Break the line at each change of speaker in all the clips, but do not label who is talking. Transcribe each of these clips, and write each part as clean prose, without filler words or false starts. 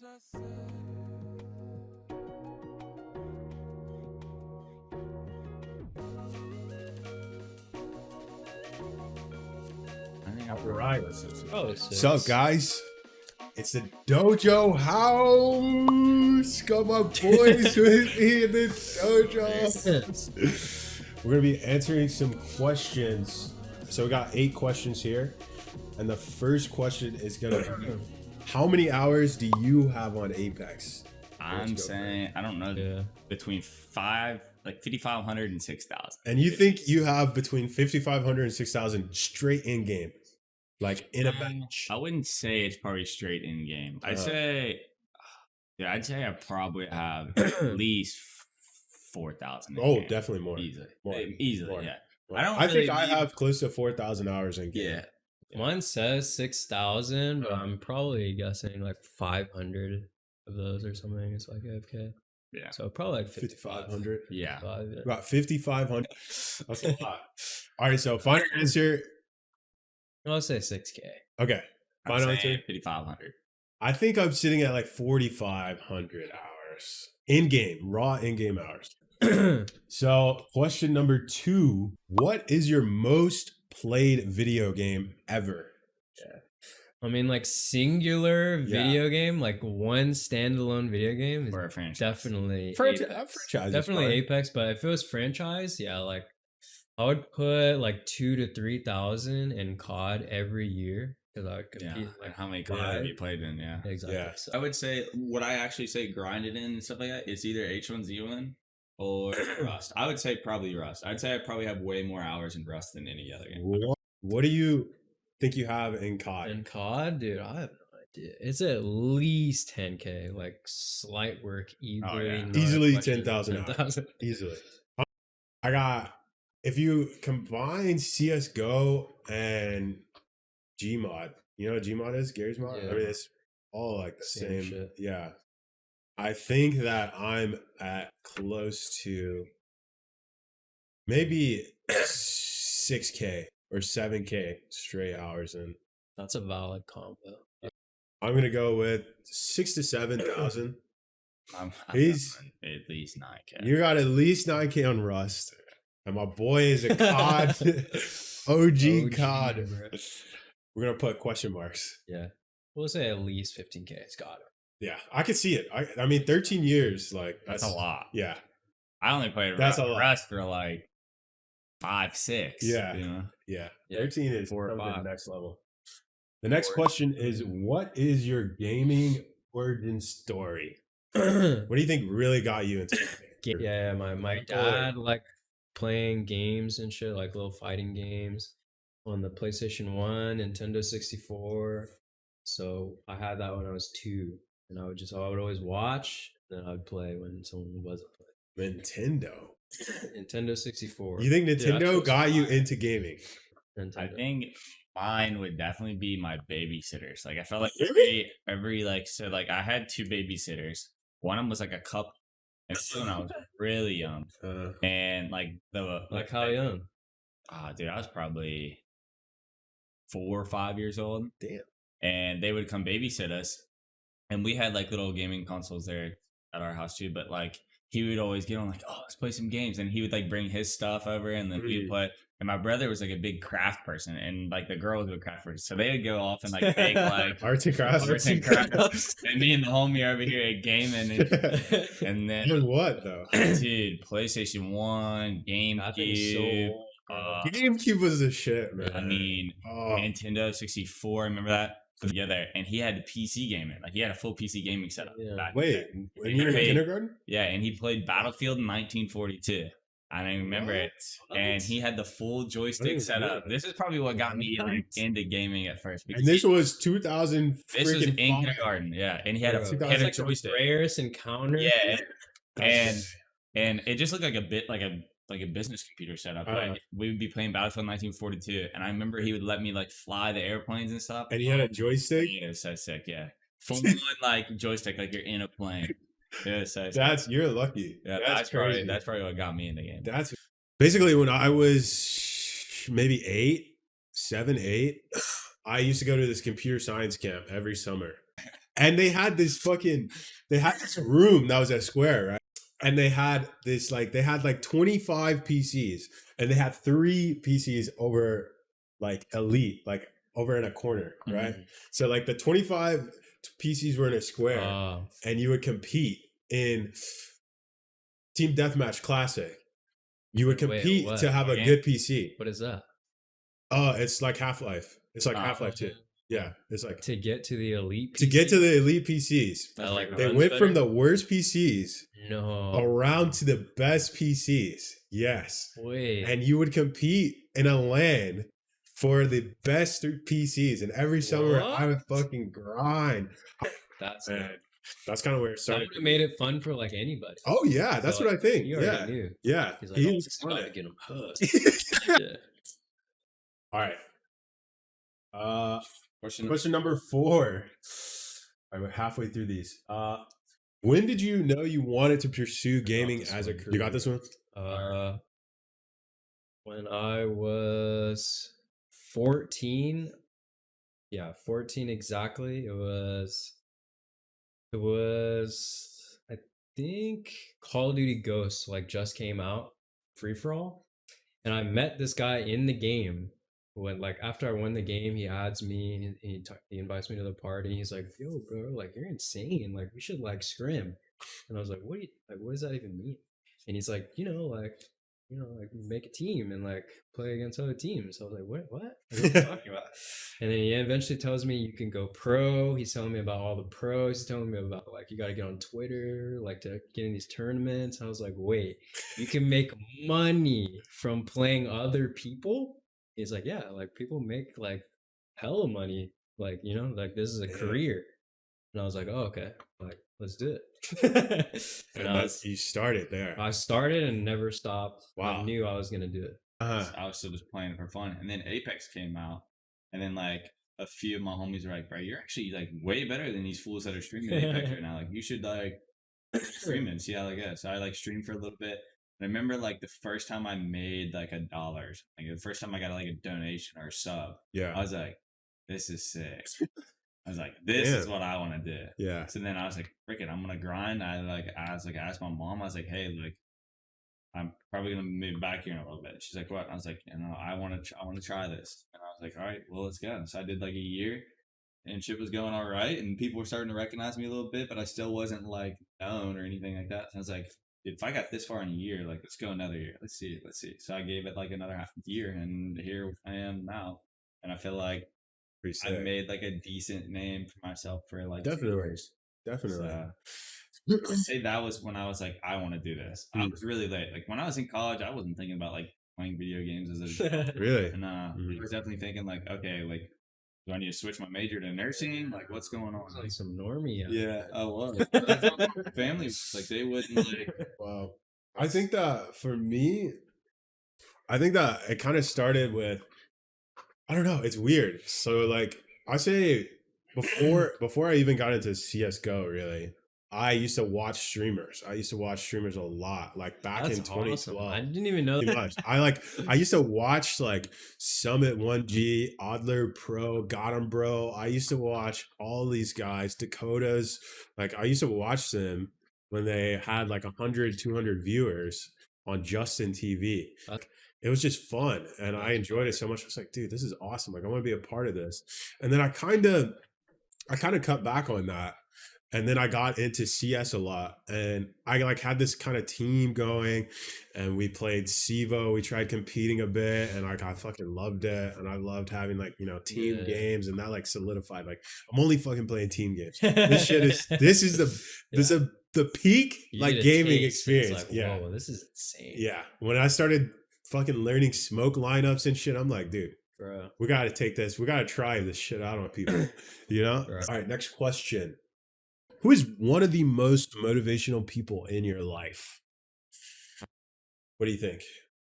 Right.
What's up, guys? It's the Dojo house. Come on, boys, with me in the dojo. We're gonna be answering some questions. So we got 8 questions here, and the first question is gonna be, how many hours do you have on Apex?
I'm saying, I don't know, between 5,500 and 6,000.
And you think you have between 5,500 and 6,000 straight in game, like in a bench?
I wouldn't say it's probably straight in game. I'd say I probably have at least 4,000.
Oh, definitely more.
Easily,
More.
yeah.
More. I think I have close to 4,000 hours in game.
Yeah.
Mine says 6,000, but I'm probably guessing like 500 of those or something. It's like AFK.
Yeah.
So probably like
5,500.
Yeah.
About 5,500. That's a lot. All right. So final answer.
I'll say 6K.
Okay. Final answer.
5,500.
I think I'm sitting at like 4,500 hours in game, raw in game hours. So question number 2, what is your most played video game ever?
I mean, like singular video game, like one standalone video game is
Or a franchise.
definitely
Franchise.
definitely Apex. But if it was franchise, yeah, like I would put like 2,000 to 3,000 in COD every year because I would compete.
Like how many COD have you played in? Yeah.
Exactly.
Yeah.
So,
I would say what I actually say grinded in and stuff like that is either H1Z1 or Rust. I would say probably Rust. I'd say I probably have way more hours in Rust than any other game.
What do you think you have in COD?
in COD, dude, I have no idea. It's at least 10K, like slight work,
Easily 10,000 hours. Easily. I got, if you combine CSGO and Gmod, you know what Gmod is? Gary's mod?
Yeah.
I mean, it's all like the
Same
same.
shit.
Yeah. I think that I'm at close to maybe 6K or 7K straight hours in.
That's a valid combo.
I'm going to go with 6,000 to 7,000.
I'm
He's
at least 9K.
You got at least 9K on Rust. And my boy is a COD. OG COD.
Bro.
We're going to put question marks.
Yeah. We'll say at least 15K. It's got it.
Yeah, I could see it. I mean, 13 years, like
That's a lot.
Yeah.
I only played
That's a lot.
Rust for like 5, 6.
Yeah.
You know?
Yeah.
Yeah.
13 is
4 or
probably
5.
the next level. The next question is, what is your gaming origin story? What do you think really got you into gaming?
Yeah, my dad like playing games and shit, like little fighting games on the PlayStation 1, Nintendo 64. So I had that when I was 2, and I would always watch, and then I would play when someone wasn't playing. Nintendo 64.
You think
Dude, that
Nintendo
shit was
got you
fire.
into gaming?
Nintendo.
I think mine would definitely be my babysitters. Like I felt like
Really?
every like so like I had 2 babysitters. One of them was like a couple, and when I was really young, and like
Like how young?
Dude, I was probably 4 or 5 years old.
Damn.
And they would come babysit us, and we had like little gaming consoles there at our house too. But like he would always get on like, oh, let's play some games, and he would like bring his stuff over, and then we would play. And my brother was like a big craft person, and like the girls were craft person, so they would go off and like make like
arts and crafts.
And me and the homie are over here at gaming, and then
Doing what though?
dude, PlayStation 1,
That thing's so
GameCube.
old, bro.
GameCube was the shit, man.
I mean, Nintendo 64. Remember that? Together, and he had PC gaming. Like he had a full PC gaming setup.
Yeah.
back
Wait,
then.
when you were in kindergarten?
Yeah, and he played Battlefield in 1942. I don't remember it. And he had the full joystick setup. This is probably what got me like into gaming at first.
And this was 2000.
This was in kindergarten, yeah. And he had
Bro,
he had a
like
joystick.
the rarest encounter.
Yeah, and it just looked like a business computer setup. Like we would be playing Battlefield 1942, and I remember he would let me like fly the airplanes and stuff.
And he had a joystick.
It was so sick, yeah. Full on like joystick, like you're in a plane. It was so sick.
You're lucky.
Yeah,
that's
probably
crazy.
that's probably what got me in the game.
That's basically when I was maybe 8, 7, 8. I used to go to this computer science camp every summer, And they had this room that was a square, right? And they had like 25 PCs, and they had 3 PCs over like elite, like over in a corner, right?
Mhm.
So like the 25 PCs were in a square, and you would compete in Team Deathmatch Classic. You would compete to have a good PC.
What is that?
It's like Half-Life. It's like Half-Life 2. Yeah, it's like
to get to the elite PC?
To get to the elite PCs. They went from the worst PCs around to the best PCs. Yes.
Wait.
And you would compete in a LAN for the best PCs. And every summer I would fucking grind. That's kind of where it started.
That would have made it fun for like anybody.
Oh yeah, that's what I think.
You already knew.
Yeah.
He's like, he's about to get him hooked. Yeah.
All right. Question number 4. All right, we're halfway through these. When did you know you wanted to pursue gaming as a career? You got this one?
When I was 14. Yeah, 14 exactly. It was I think Call of Duty Ghosts like just came out, free for all. And I met this guy in the game. When like after I won the game, he adds me and he invites me to the party. He's like, "Yo, bro, like you're insane. Like we should like scrim." And I was like, "What does that even mean?" And he's like, like make a team and like play against other teams. So I was like, what are you talking about? And then he eventually tells me you can go pro. He's telling me about all the pros. He's telling me about like you got to get on Twitter, like to get in these tournaments. I was like, wait, you can make money from playing other people? He's like, yeah, like people make like hella money, like like this is a career. And I was like, oh, okay, like let's do it.
And you started there.
I started and never stopped.
Wow.
I knew I was gonna do it.
I was still just playing it for fun. And then Apex came out, and then like a few of my homies were like, "Bro, you're actually like way better than these fools that are streaming Apex right now. Like you should like stream and see how it goes." So I like streamed for a little bit. And I remember like the first time I made like $1, like the first time I got like a donation or a sub.
Yeah.
I was like, "This is sick." I was like, "This is what I want to do."
Yeah.
So then I was like, "Frickin', I'm gonna grind." I asked my mom. I was like, "Hey, like, I'm probably gonna move back here in a little bit." She's like, "What?" I was like, I want to try this." And I was like, "All right, well, let's go." So I did like a year, and shit was going all right, and people were starting to recognize me a little bit, but I still wasn't like known or anything like that. So I was like, if I got this far in a year, like, let's go another year. Let's see. So I gave it like another half year, and here I am now. And I feel like I made like a decent name for myself for like 2 years.
Definitely.
So, I'd say that was when I was like, I want to do this. I was really late. Like when I was in college, I wasn't thinking about like playing video games as a
really.
And I was definitely thinking like, okay, like, do I need to switch my major to nursing? Like, what's going on?
Like some normie.
Yeah, I was. That's how my family was. Like, they wouldn't like.
Wow. I think that for me, it kind of started with, I don't know, it's weird. So like I say before I even got into CS:GO, really, I used to watch streamers. I used to watch streamers a lot, like back in 2012.
Awesome. I didn't even know that.
I used to watch like Summit1g, Adler Pro, Got Bro. I used to watch all these guys, Dakotas. Like I used to watch them when they had like 100, 200 viewers on Justin TV. It was just fun, and I enjoyed it so much. I was like, dude, this is awesome. Like I want to be a part of this. And then I kind of cut back on that. And then I got into CS a lot, and I like had this kind of team going, and we played SIVO. We tried competing a bit, and like I fucking loved it, and I loved having like team games, and that like solidified like I'm only fucking playing team games. This is the peak like gaming experience.
Like,
yeah,
whoa, this is insane.
Yeah, when I started fucking learning smoke lineups and shit, I'm like, dude.
Bro.
We got to take this. We got to try this shit out on people, Bro. All right, next question. Who is one of the most motivational people in your life? What do you think?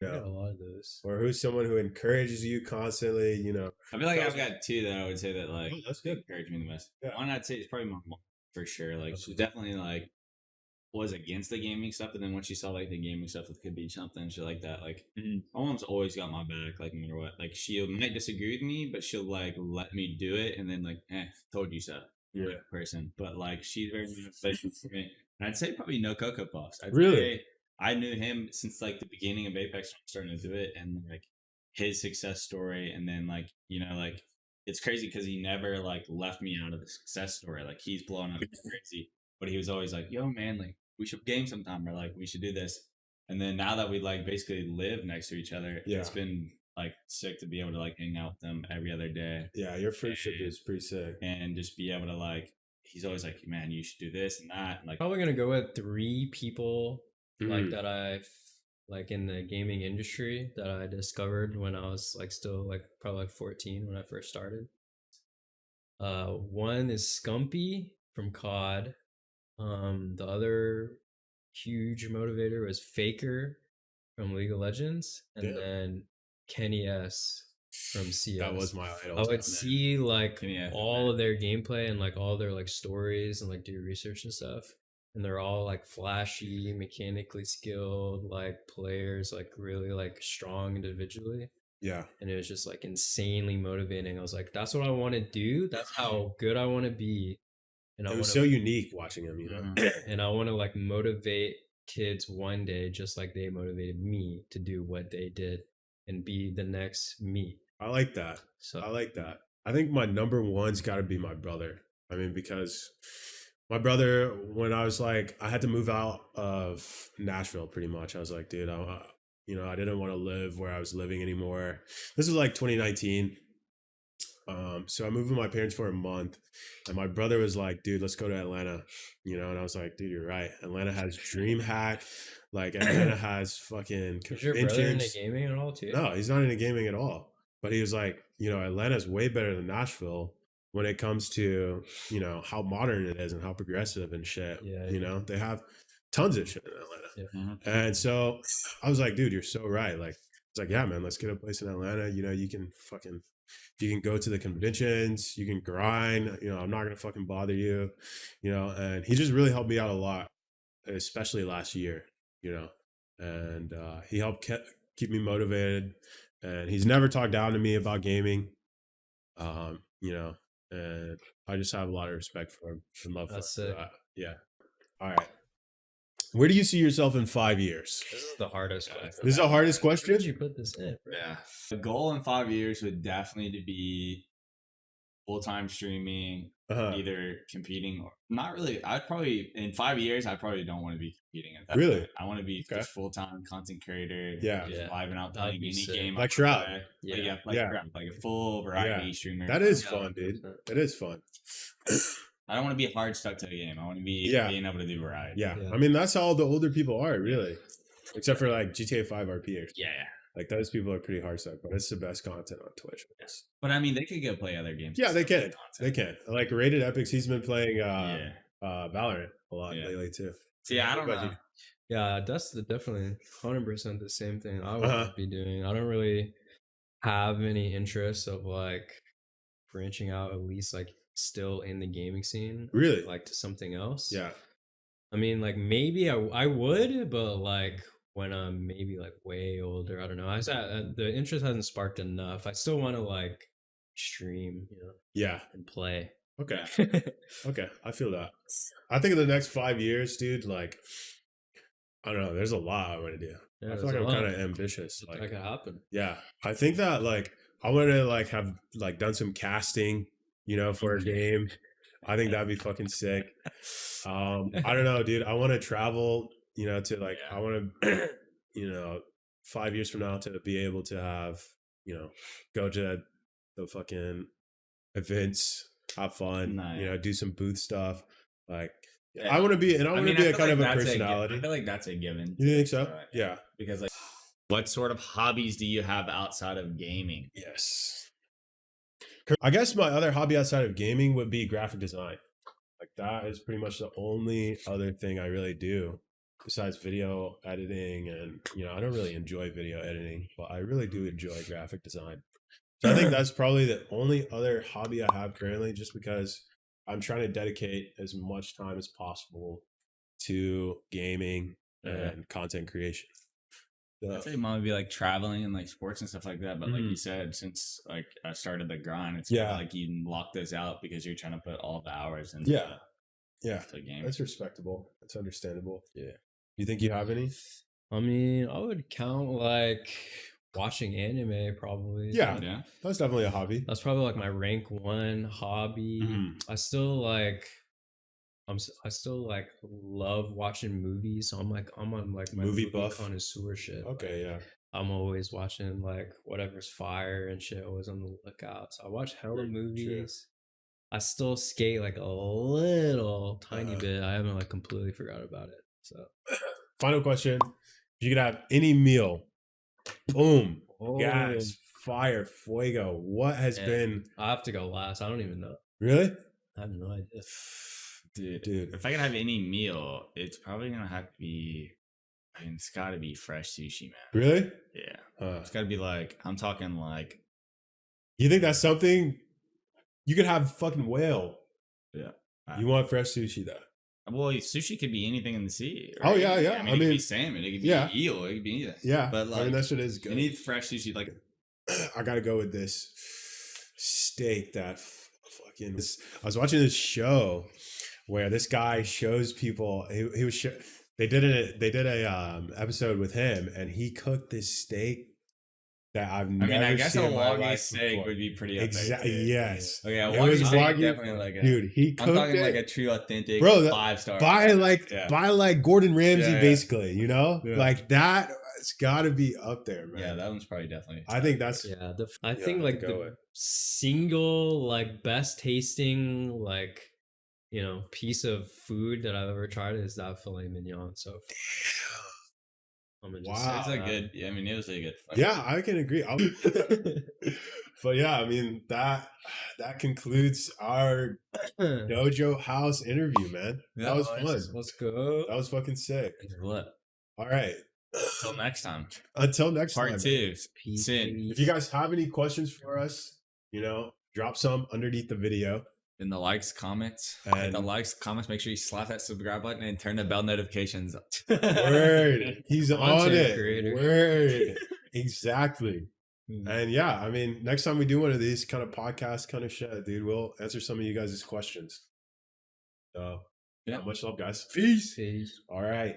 I got a lot of those.
Or who's someone who encourages you constantly,
I feel like I've got 2 that I would say that like
that's good.
Encourage me the most.
Yeah.
One I'd say is probably my mom for sure. Like she definitely like was against the gaming stuff, and then when she saw like the gaming stuff it could be something, shit like that. Like my mom's always got my back, like no matter what. Like she might disagree with me, but she'll like let me do it, and then like, told you so. person, but like she's very motivational for me. And I'd say probably no Cocoa Puffs. I knew him since like the beginning of Apex, when I started to do it, and like his success story, and then like like it's crazy because he never like left me out of the success story. Like he's blowing up crazy, but he was always like, "Yo, man, like we should game sometime, or like we should do this." And then now that we like basically live next to each other, it's been like sick to be able to like hang out with them every other day.
Yeah, your friendship is pretty sick,
and just be able to like. He's always like, "Man, you should do this and that." And like,
probably gonna go with 3 people like that I like in the gaming industry that I discovered when I was like still like probably like 14 when I first started. One is Scumpy from COD. The other huge motivator was Faker from League of Legends, and then Kenny S from CS.
That was my idol.
I would see like all of their gameplay and like all their like stories and like do research and stuff. And they're all like flashy, mechanically skilled, like players, like really like strong individually.
Yeah.
And it was just like insanely motivating. I was like, that's what I want to do. That's how good I want to be. And
it was so unique watching him,
And I want to like motivate kids one day, just like they motivated me to do what they did and be the next me.
I like that.
So
I like that. I think my number one's got to be my brother. I mean, because my brother, when I was like, I had to move out of Nashville pretty much. I was like, dude, I didn't want to live where I was living anymore. This was like 2019. So I moved with my parents for a month, and my brother was like, dude, let's go to Atlanta, and I was like, dude, you're right. Atlanta has DreamHack. Like Atlanta has fucking conventions. Is your brother
into gaming at all too?
No, he's not into gaming at all. But he was like, Atlanta's way better than Nashville when it comes to, how modern it is and how progressive and shit.
Yeah.
They have tons of shit in Atlanta. Yeah. And so I was like, dude, you're so right. Like, it's like, yeah, man, let's get a place in Atlanta. You can go to the conventions, you can grind, I'm not going to fucking bother you, and he just really helped me out a lot, especially last year, and he helped keep me motivated, and he's never talked down to me about gaming, and I just have a lot of respect for him and love for that. Yeah. All right. Where do you see yourself in 5 years?
This is the hardest question.
This is the hardest question?
Where did you put this in? Bro?
Yeah. The goal in 5 years would definitely be full-time streaming, either competing or not really. In 5 years, I probably don't want to be competing at that point. I want to be just full-time content creator. Just live and out playing any game.
Like Shroud.
Shroud, like a full variety streamer.
That is fun, dude. It is fun.
I don't want to be hard stuck to the game. I want to be being able to do variety.
Yeah. I mean, that's how all the older people are, really. Except for like GTA 5 RPers.
Yeah.
Like those people are pretty hard stuck, but it's the best content on Twitch.
Yes. But I mean, they could go play other games.
Yeah, they can. They can. Like Rated Epics, he's been playing Valorant a lot lately too.
See, I don't know.
Yeah, that's definitely 100% the same thing I would be doing. I don't really have any interest of like branching out, at least like still in the gaming scene.
Really?
Like to something else.
Yeah.
I mean, like maybe I would, but like when I'm maybe like way older, I don't know. The interest hasn't sparked enough. I still want to like stream,
Yeah.
and play.
Okay. Okay. I feel that. I think in the next 5 years, dude, like, I don't know. There's a lot I want to do.
Yeah,
I feel like I'm kind of ambitious. Like,
that could happen.
Yeah. I think that like, I want to like have like done some casting, for a game. I think that'd be fucking sick. I don't know, dude. I want to travel, to like, I want to, 5 years from now to be able to have, go to the fucking events, have fun, do some booth stuff. Like, I want to be, and I want to be a kind of a personality.
I feel like that's a given.
You think so? Yeah.
Because like, what sort of hobbies do you have outside of gaming?
Yes. I guess my other hobby outside of gaming would be graphic design. Like that is pretty much the only other thing I really do besides video editing. And, I don't really enjoy video editing, but I really do enjoy graphic design. So I think that's probably the only other hobby I have currently, just because I'm trying to dedicate as much time as possible to gaming and content creation.
I'd say mine would be like traveling and like sports and stuff like that. But like you said, since like I started the grind, it's kinda like you lock those out because you're trying to put all the hours in.
Yeah.
The game.
That's respectable. That's understandable. Yeah. You think you have any?
I mean, I would count like watching anime probably.
Yeah. That's definitely a hobby.
That's probably like my rank 1 hobby. I still like love watching movies. So I'm on like my
movie buff
connoisseur shit.
Okay,
like, I'm always watching like whatever's fire and shit. Always on the lookout. So I watch hella movies. I still skate like a little tiny bit. I haven't like completely forgot about it. So
final question. If you could have any meal, boom, gas, fire, fuego. What has been?
I have to go last. I don't even know.
Really?
I have no idea.
Dude, if I could have any meal, it's probably gonna have to be. I mean, it's got to be fresh sushi, man.
Really?
Yeah. It's got to be like, I'm talking like.
You think that's something? You could have fucking whale.
Yeah.
You want fresh sushi though?
Well, sushi could be anything in the sea.
Right? Oh yeah.
I mean, it could be salmon. It could be eel. It could be anything.
Yeah.
But like,
I mean, that shit is good.
You need fresh sushi. Like,
I gotta go with this steak that fucking. I was watching this show where this guy shows people. He was. They did a episode with him, and he cooked this steak that I've never seen.
I guess a
in my
Wagyu
life
steak
before.
would be pretty
Exactly. Yes.
Okay. Yeah,
Wagyu steak
definitely like
dude. He cooked
I'm talking
it.
like a true authentic 5-star.
By like Gordon Ramsay, basically. You know, like that. It's got to be up there, man.
Yeah, that one's probably definitely.
I think that's.
I think like the single like best tasting like piece of food that I've ever tried is that filet mignon. So.
Wow,
it's a good. I mean, it was a good.
Yeah, I can agree. But yeah, I mean that concludes our Dojo House interview, man. That was fun.
Let's go.
That was fucking sick.
What?
All right.
Until next time.
Until next time.
Part 2. Sin.
If you guys have any questions for us, drop some underneath the video.
In the likes, comments. And the likes, comments, make sure you slap that subscribe button and turn the bell notifications up.
Word. He's on it.
Creator.
Word. Exactly. And yeah, I mean, next time we do one of these kind of podcast kind of shit, dude, we'll answer some of you guys' questions. So, much love, guys. Peace.
Peace.
All right.